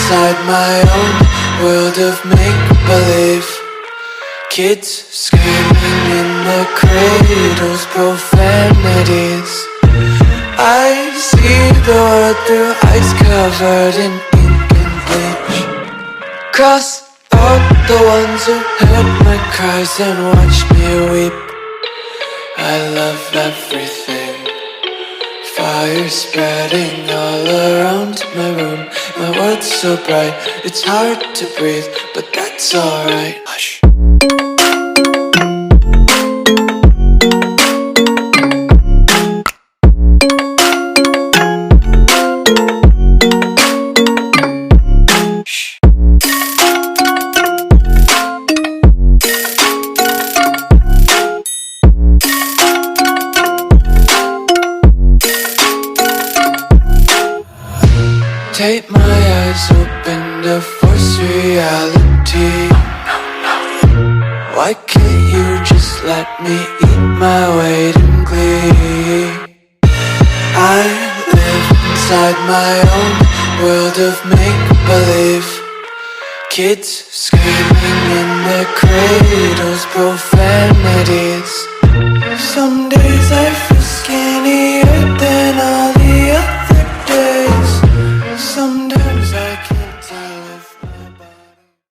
inside my own world of make-believe. Kids screaming in their cradles, profanities. I see the world through eyes covered in ink and bleach. Cross out the ones who heard my cries and watched me weep. I love everything. Fire spreading all around my room. My world's so bright, it's hard to breathe, but that's alright. Hush. Take my eyes open to force reality. Why can't you just let me eat my weight in glee? I live inside my own world of make-believe. Kids screaming in their cradles,